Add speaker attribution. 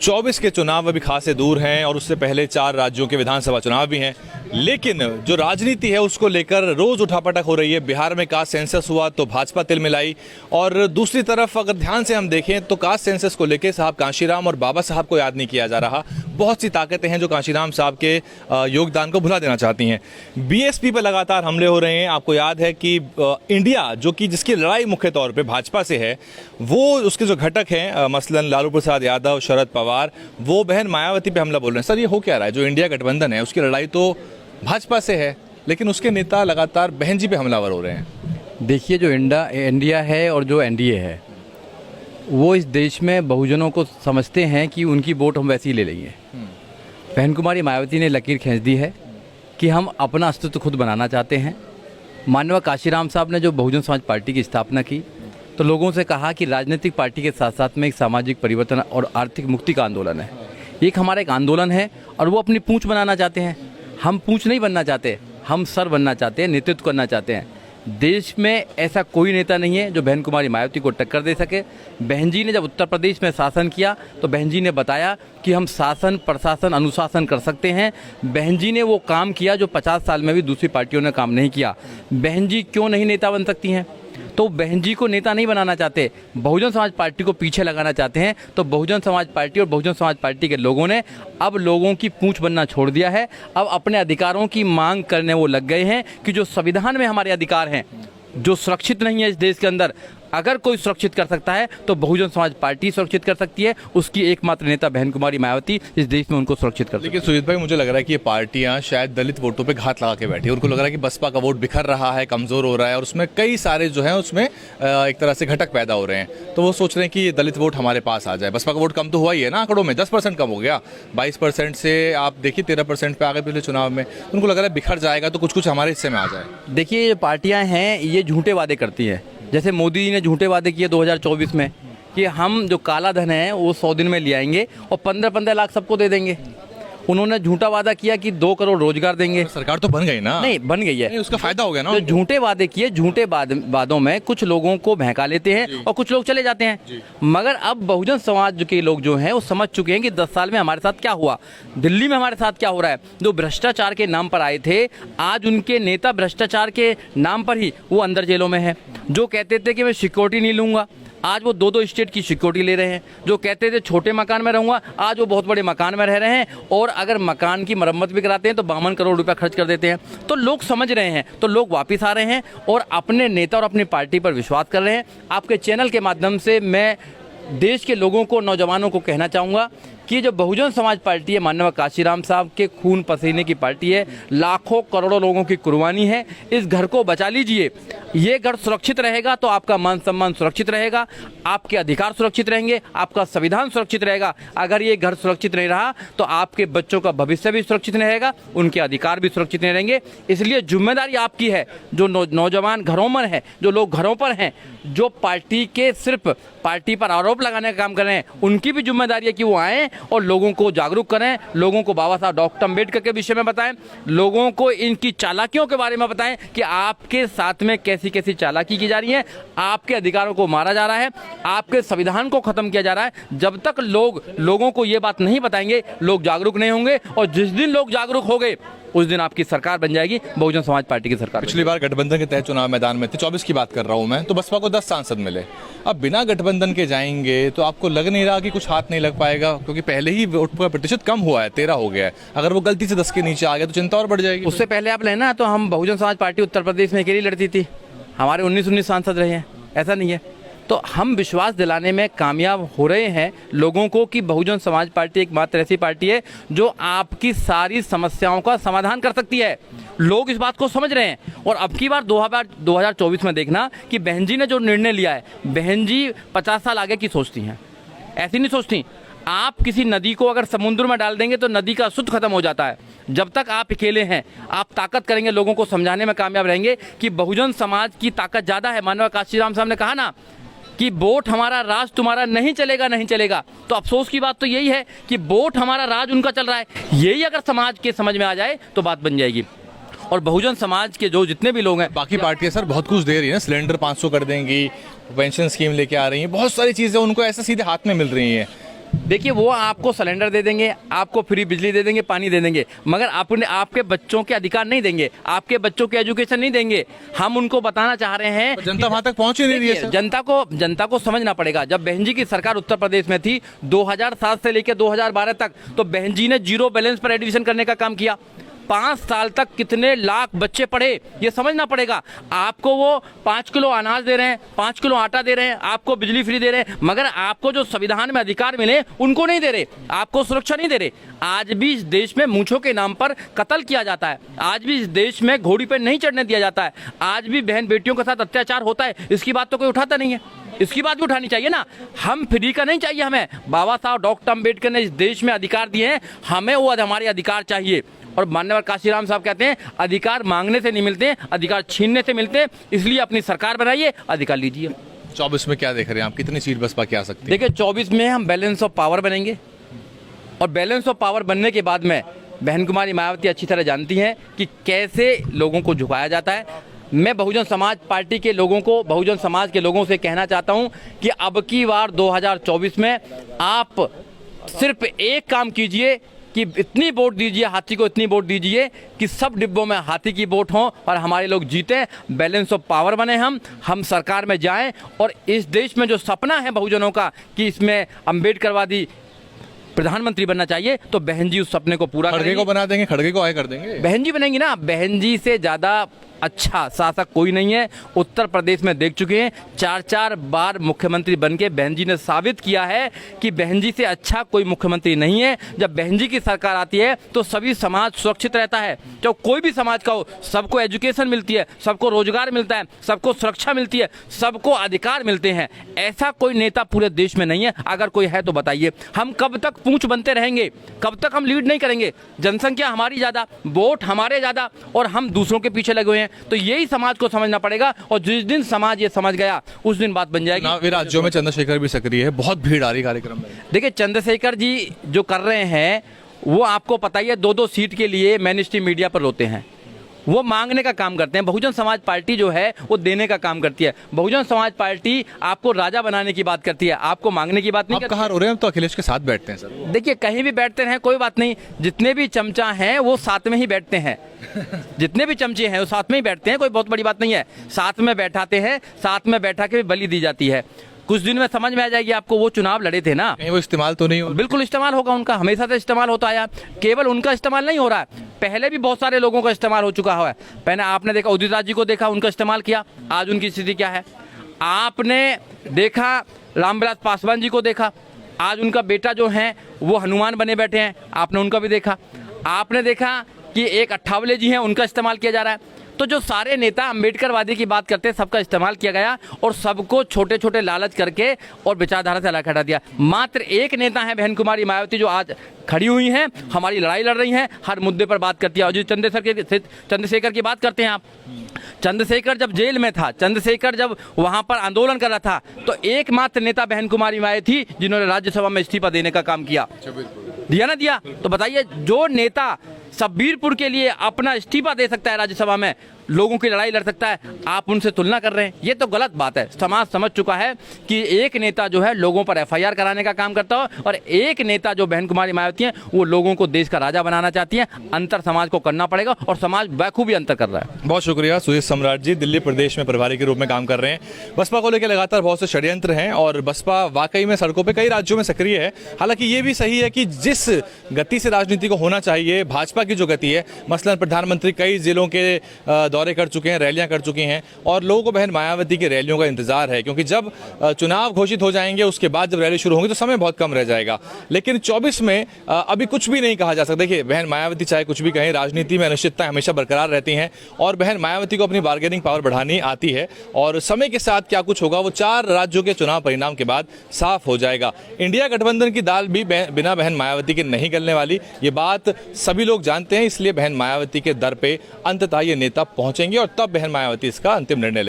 Speaker 1: 24 के चुनाव अभी खासे दूर हैं और उससे पहले 4 राज्यों के विधानसभा चुनाव भी हैं, लेकिन जो राजनीति है उसको लेकर रोज उठापटक हो रही है। बिहार में कास्ट सेंसस हुआ तो भाजपा तिलमिलाई, और दूसरी तरफ अगर ध्यान से हम देखें तो कास्ट सेंसस को लेकर साहब कांशीराम और बाबा साहब को याद नहीं किया जा रहा। बहुत सी ताकतें हैं जो कांशीराम साहब के योगदान को भुला देना चाहती हैं। बीएसपी पर लगातार हमले हो रहे हैं। आपको याद है कि इंडिया जो कि जिसकी लड़ाई मुख्य तौर पर भाजपा से है, वो उसके जो घटक हैं मसलन लालू प्रसाद यादव, शरद पवार, वो बहन मायावती पे हमला बोल रहे हैं। सर, ये हो क्या रहा है? जो इंडिया गठबंधन है उसकी लड़ाई तो भाजपा से है, लेकिन उसके नेता लगातार बहन जी पे हमलावर हो रहे हैं।
Speaker 2: देखिए, जो इंडिया है और जो एनडीए है, वो इस देश में बहुजनों को समझते हैं कि उनकी वोट हम वैसे ही ले लेंगे। बहन कुमारी मायावती ने लकीर खींच दी है कि हम अपना अस्तित्व खुद बनाना चाहते हैं। माननीय कांशीराम साहब ने जो बहुजन समाज पार्टी की स्थापना की, तो लोगों से कहा कि राजनीतिक पार्टी के साथ साथ में एक सामाजिक परिवर्तन और आर्थिक मुक्ति का आंदोलन है। एक हमारा एक आंदोलन है और वो अपनी पूंछ बनाना चाहते हैं। हम पूंछ नहीं बनना चाहते, हम सर बनना चाहते हैं, नेतृत्व करना चाहते हैं। देश में ऐसा कोई नेता नहीं है जो बहन कुमारी मायावती को टक्कर दे सके। बहन जी ने जब उत्तर प्रदेश में शासन किया तो बहन जी ने बताया कि हम शासन, प्रशासन, अनुशासन कर सकते हैं। बहन जी ने वो काम किया जो 50 साल में भी दूसरी पार्टियों ने काम नहीं किया। बहन जी क्यों नहीं नेता बन सकती हैं? तो बहन जी को नेता नहीं बनाना चाहते, बहुजन समाज पार्टी को पीछे लगाना चाहते हैं। तो बहुजन समाज पार्टी और बहुजन समाज पार्टी के लोगों ने अब लोगों की पूंछ बनना छोड़ दिया है। अब अपने अधिकारों की मांग करने वो लग गए हैं कि जो संविधान में हमारे अधिकार हैं, जो सुरक्षित नहीं है इस देश के अंदर, अगर कोई सुरक्षित कर सकता है तो बहुजन समाज पार्टी सुरक्षित कर सकती है। उसकी एकमात्र नेता बहन कुमारी मायावती इस देश में उनको सुरक्षित कर सकती है।
Speaker 1: लेकिन सुजीत भाई, मुझे लग रहा है कि ये पार्टियां शायद दलित वोटों पे घात लगा के बैठी है। उनको लग रहा है कि बसपा का वोट बिखर रहा है, कमजोर हो रहा है, और उसमें कई सारे जो हैं उसमें एक तरह से घटक पैदा हो रहे हैं। तो वो सोच रहे हैं कि ये दलित वोट हमारे पास आ जाए। बसपा का वोट कम तो हुआ ही है ना, आंकड़ों में 10% कम हो गया। 22% से आप देखिए 13% पे आ गए पिछले चुनाव में। उनको लग रहा है बिखर जाएगा तो कुछ कुछ हमारे हिस्से में आ जाए।
Speaker 2: देखिए, ये पार्टियां हैं, ये झूठे वादे करती हैं। जैसे मोदी जी ने झूठे वादे किए 2024 में कि हम जो काला धन है वो 100 दिन में ले आएंगे और 15-15 लाख सबको दे देंगे। उन्होंने झूठा वादा किया कि 2 करोड़ रोजगार देंगे।
Speaker 1: सरकार तो बन गई ना?
Speaker 2: नहीं, बन गई है।
Speaker 1: नहीं, उसका फायदा हो गया ना।
Speaker 2: जो झूठे वादे किए, झूठे वादों में कुछ लोगों को बहका लेते हैं और कुछ लोग चले जाते हैं। मगर अब बहुजन समाज के लोग जो हैं वो समझ चुके हैं कि 10 साल में हमारे साथ क्या हुआ, दिल्ली में हमारे साथ क्या हो रहा है। जो भ्रष्टाचार के नाम पर आए थे, आज उनके नेता भ्रष्टाचार के नाम पर ही वो अंदर जेलों में है। जो कहते थे कि मैं सिक्योरिटी नहीं लूंगा, आज वो 2-2 स्टेट की सिक्योरिटी ले रहे हैं। जो कहते थे छोटे मकान में रहूंगा, आज वो बहुत बड़े मकान में रह रहे हैं। और अगर मकान की मरम्मत भी कराते हैं तो 52 करोड़ रुपया खर्च कर देते हैं। तो लोग समझ रहे हैं, तो लोग वापस आ रहे हैं और अपने नेता और अपनी पार्टी पर विश्वास कर रहे हैं। आपके चैनल के माध्यम से मैं देश के लोगों को, नौजवानों को कहना चाहूँगा कि जो बहुजन समाज पार्टी है, माननीय कांशीराम साहब के खून पसीने की पार्टी है, लाखों करोड़ों लोगों की कुर्बानी है। इस घर को बचा लीजिए। ये घर सुरक्षित रहेगा तो आपका मान सम्मान सुरक्षित रहेगा, आपके अधिकार सुरक्षित रहेंगे, आपका संविधान सुरक्षित रहेगा। अगर ये घर सुरक्षित नहीं रहा तो आपके बच्चों का भविष्य भी सुरक्षित नहीं रहेगा, उनके अधिकार भी सुरक्षित नहीं रहेंगे। इसलिए जिम्मेदारी आपकी है। जो नौजवान घरों में हैं, जो लोग घरों पर हैं, जो पार्टी के सिर्फ पार्टी पर आरोप लगाने का काम कर रहे हैं, उनकी भी जिम्मेदारी है कि वो आएँ और लोगों को जागरूक करें, लोगों को बाबा साहब डॉक्टर अम्बेडकर के विषय में बताएं, लोगों को इनकी चालाकियों के बारे में बताएं कि आपके साथ में कैसी कैसी चालाकी की जा रही है, आपके अधिकारों को मारा जा रहा है, आपके संविधान को खत्म किया जा रहा है। जब तक लोगों को ये बात नहीं बताएंगे, लोग जागरूक नहीं होंगे। और जिस दिन लोग जागरूक हो गए उस दिन आपकी सरकार बन जाएगी, बहुजन समाज पार्टी की सरकार।
Speaker 1: पिछली बार गठबंधन के तहत चुनाव मैदान में थे, 24 की बात कर रहा हूं मैं, तो बसपा को 10 सांसद मिले। अब बिना गठबंधन के जाएंगे तो आपको लग नहीं रहा कि कुछ हाथ नहीं लग पाएगा? क्योंकि पहले ही वोट का प्रतिशत कम हुआ है, 13 हो गया है। अगर वो गलती से 10 के नीचे आ गया तो चिंता और बढ़ जाएगी।
Speaker 2: उससे पहले आप लेना तो हम बहुजन समाज पार्टी उत्तर प्रदेश में अकेली लड़ती थी, हमारे 19 सांसद रहे हैं, ऐसा नहीं है। तो हम विश्वास दिलाने में कामयाब हो रहे हैं लोगों को कि बहुजन समाज पार्टी एकमात्र ऐसी पार्टी है जो आपकी सारी समस्याओं का समाधान कर सकती है। लोग इस बात को समझ रहे हैं। और अब की बार 2024 में देखना कि बहन जी ने जो निर्णय लिया है, बहन जी 50 साल आगे की सोचती हैं, ऐसी नहीं सोचती। आप किसी नदी को अगर समुद्र में डाल देंगे तो नदी का अस्तित्व खत्म हो जाता है। जब तक आप अकेले हैं, आप ताकत करेंगे, लोगों को समझाने में कामयाब रहेंगे कि बहुजन समाज की ताकत ज़्यादा है। माननीय कांशीराम साहब ने कहा ना कि वोट हमारा, राज तुम्हारा, नहीं चलेगा नहीं चलेगा। तो अफसोस की बात तो यही है कि वोट हमारा, राज उनका चल रहा है। यही अगर समाज के समझ में आ जाए तो बात बन जाएगी। और बहुजन समाज के जो जितने भी लोग हैं,
Speaker 1: बाकी पार्टियां सर बहुत कुछ दे रही है, सिलेंडर 500 कर देंगी, पेंशन स्कीम लेके आ रही हैं, बहुत सारी चीज़ें उनको ऐसे सीधे हाथ में मिल रही हैं।
Speaker 2: देखिए वो आपको सिलेंडर दे देंगे, आपको फ्री बिजली दे देंगे, पानी दे देंगे, मगर आपके बच्चों के अधिकार नहीं देंगे, आपके बच्चों के एजुकेशन नहीं देंगे। हम उनको बताना चाह रहे हैं,
Speaker 1: जनता वहां तक पहुंच ही नहीं रही है सर।
Speaker 2: जनता को समझना पड़ेगा। जब बहन जी की सरकार उत्तर प्रदेश में थी 2007 से लेकर 2012 तक, तो बहन जी ने जीरो बैलेंस पर एडमिशन करने का काम किया। 5 साल तक कितने लाख बच्चे पढ़े, ये समझना पड़ेगा। आपको वो 5 किलो अनाज दे रहे हैं, 5 किलो आटा दे रहे हैं, आपको बिजली फ्री दे रहे हैं, मगर आपको जो संविधान में अधिकार मिले उनको नहीं दे रहे, आपको सुरक्षा नहीं दे रहे। आज भी इस देश में मूंछों के नाम पर कत्ल किया जाता है, आज भी इस देश में घोड़ी पर नहीं चढ़ने दिया जाता है, आज भी बहन बेटियों के साथ अत्याचार होता है। इसकी बात तो कोई उठाता नहीं है, इसकी बात भी उठानी चाहिए ना। हम फ्री का नहीं चाहिए, हमें बाबा साहब डॉक्टर अम्बेडकर ने इस देश में अधिकार दिए हैं, हमें वो हमारे अधिकार चाहिए। और मान्यवर काशीराम साहब कहते हैं अधिकार मांगने से नहीं मिलते, अधिकार छीनने से मिलते हैं, इसलिए अपनी सरकार बनाइए, अधिकार लीजिए।
Speaker 1: 24 में क्या देख रहे हैं आप, कितनी सीट बसपा की आ सकती है?
Speaker 2: देखिए 24 में हम बैलेंस ऑफ पावर बनेंगे, और बैलेंस ऑफ पावर बनने के बाद में बहन कुमारी मायावती अच्छी तरह जानती हैं कि कैसे लोगों को झुकाया जाता है। मैं बहुजन समाज पार्टी के लोगों को, बहुजन समाज के लोगों से कहना चाहता हूं कि अब की बार 2024 में आप सिर्फ एक काम कीजिए कि इतनी वोट दीजिए, हाथी को इतनी वोट दीजिए कि सब डिब्बों में हाथी की वोट हो और हमारे लोग जीते, बैलेंस ऑफ पावर बने, हम सरकार में जाएं। और इस देश में जो सपना है बहुजनों का कि इसमें अम्बेडकरवादी प्रधानमंत्री बनना चाहिए, तो बहन जी उस सपने को पूरा
Speaker 1: खड़गे को बना देंगे, खड़गे को आए कर देंगे,
Speaker 2: बहन जी बनेंगी ना। बहन जी से ज़्यादा अच्छा शासक कोई नहीं है। उत्तर प्रदेश में देख चुके हैं, 4-4 बार मुख्यमंत्री बनके बहन जी ने साबित किया है कि बहन जी से अच्छा कोई मुख्यमंत्री नहीं है। जब बहन जी की सरकार आती है तो सभी समाज सुरक्षित रहता है, चाहे कोई भी समाज का हो, सबको एजुकेशन मिलती है, सबको रोजगार मिलता है, सबको सुरक्षा मिलती है, सबको अधिकार मिलते हैं। ऐसा कोई नेता पूरे देश में नहीं है, अगर कोई है तो बताइए। हम कब तक पूंछ बनते रहेंगे, कब तक हम लीड नहीं करेंगे? जनसंख्या हमारी ज़्यादा, वोट हमारे ज़्यादा, और हम दूसरों के पीछे लगे हुए हैं। तो यही समाज को समझना पड़ेगा, और जिस दिन समाज ये समझ गया उस दिन बात बन जाएगी।
Speaker 1: चुनावी राज्यों में चंद्रशेखर भी सक्रिय है, बहुत भीड़ आ रही कार्यक्रम में।
Speaker 2: देखिए चंद्रशेखर जी जो कर रहे हैं वो आपको पता ही है, 2-2 सीट के लिए मेन स्ट्रीम मीडिया पर रोते हैं, वो मांगने का काम करते हैं। बहुजन समाज पार्टी जो है वो देने का काम करती है। बहुजन समाज पार्टी आपको राजा बनाने की बात करती है, आपको मांगने की बात नहीं करती।
Speaker 1: कहाँ रो रहे हैं? तो अखिलेश के साथ बैठते हैं सर।
Speaker 2: देखिए कहीं भी बैठते हैं कोई बात नहीं, जितने भी चमचा हैं वो साथ में ही बैठते हैं जितने भी चमचे हैं वो साथ में ही बैठते हैं, कोई बहुत बड़ी बात नहीं है। साथ में बैठाते हैं, साथ में बैठा के बलि दी जाती है। कुछ दिन में समझ में आ जाएगी आपको, वो चुनाव लड़े थे ना,
Speaker 1: वो इस्तेमाल तो नहीं हो?
Speaker 2: बिल्कुल इस्तेमाल होगा उनका, हमेशा से इस्तेमाल होता आया। केवल उनका इस्तेमाल नहीं हो रहा है, पहले भी बहुत सारे लोगों का इस्तेमाल हो चुका है। पहले आपने देखा उदित राज जी को देखा, उनका इस्तेमाल किया, आज उनकी स्थिति क्या है। आपने देखा रामविलास पासवान जी को देखा, आज उनका बेटा जो है वो हनुमान बने बैठे हैं, आपने उनका भी देखा। आपने देखा कि एक अट्ठावले जी हैं, उनका इस्तेमाल किया जा रहा है। तो जो सारे नेता अम्बेडकरवादी की बात करते हैं सबका इस्तेमाल किया गया, और सबको छोटे छोटे लालच करके और विचारधारा से अलग हटा दिया। मात्र एक नेता है बहन कुमारी मायावती जो आज खड़ी हुई हैं, हमारी लड़ाई लड़ रही हैं, हर मुद्दे पर बात करती है। और जो चंद्रशेखर की बात करते हैं आप, चंद्रशेखर जब जेल में था, चंद्रशेखर जब वहां पर आंदोलन कर रहा था, तो एकमात्र नेता बहन कुमारी मायावती थी जिन्होंने राज्यसभा में इस्तीफा देने का काम किया। दिया ना दिया? तो बताइए, जो नेता सब्बीरपुर के लिए अपना इस्तीफा दे सकता है राज्यसभा में, लोगों की लड़ाई लड़ सकता है, आप उनसे तुलना कर रहे हैं, ये तो गलत बात है। समाज समझ चुका है कि एक नेता जो है लोगों पर एफआईआर कराने का काम करता है, और एक नेता जो बहन कुमारी मायावती हैं वो लोगों को देश का राजा बनाना चाहती हैं। अंतर समाज को करना पड़ेगा, और समाज बखूबी अंतर कर रहा है।
Speaker 1: बहुत शुक्रिया सुजीत सम्राट जी, दिल्ली प्रदेश में प्रभारी के रूप में काम कर रहे हैं। बसपा को लेकर लगातार बहुत से षड्यंत्र हैं, और बसपा वाकई में सड़कों पर कई राज्यों में सक्रिय है। हालांकि ये भी सही है कि जिस गति से राजनीति को होना चाहिए, भाजपा की जो गति है, मसलन प्रधानमंत्री कई जिलों के दौरे कर चुके हैं, रैलियां कर चुके हैं, और लोगों को बहन मायावती की रैलियों का इंतजार है, क्योंकि जब चुनाव घोषित हो जाएंगे उसके बाद जब रैली शुरू होंगी तो समय बहुत कम रह जाएगा। लेकिन 24 में अभी कुछ भी नहीं कहा जा सकता। देखिए बहन मायावती चाहे कुछ भी कहें, राजनीति में अनिश्चितताएं हमेशा बरकरार रहती हैं, और बहन मायावती को अपनी बार्गेनिंग पावर बढ़ानी आती है, और समय के साथ क्या कुछ होगा वो 4 राज्यों के चुनाव परिणाम के बाद साफ हो जाएगा। इंडिया गठबंधन की दाल भी बिना बहन मायावती के नहीं गलने वाली, ये बात सभी लोग जानते हैं। इसलिए बहन मायावती के दर पे अंततः ये नेता पहुंचेंगे, और तब बहन मायावती इसका अंतिम निर्णय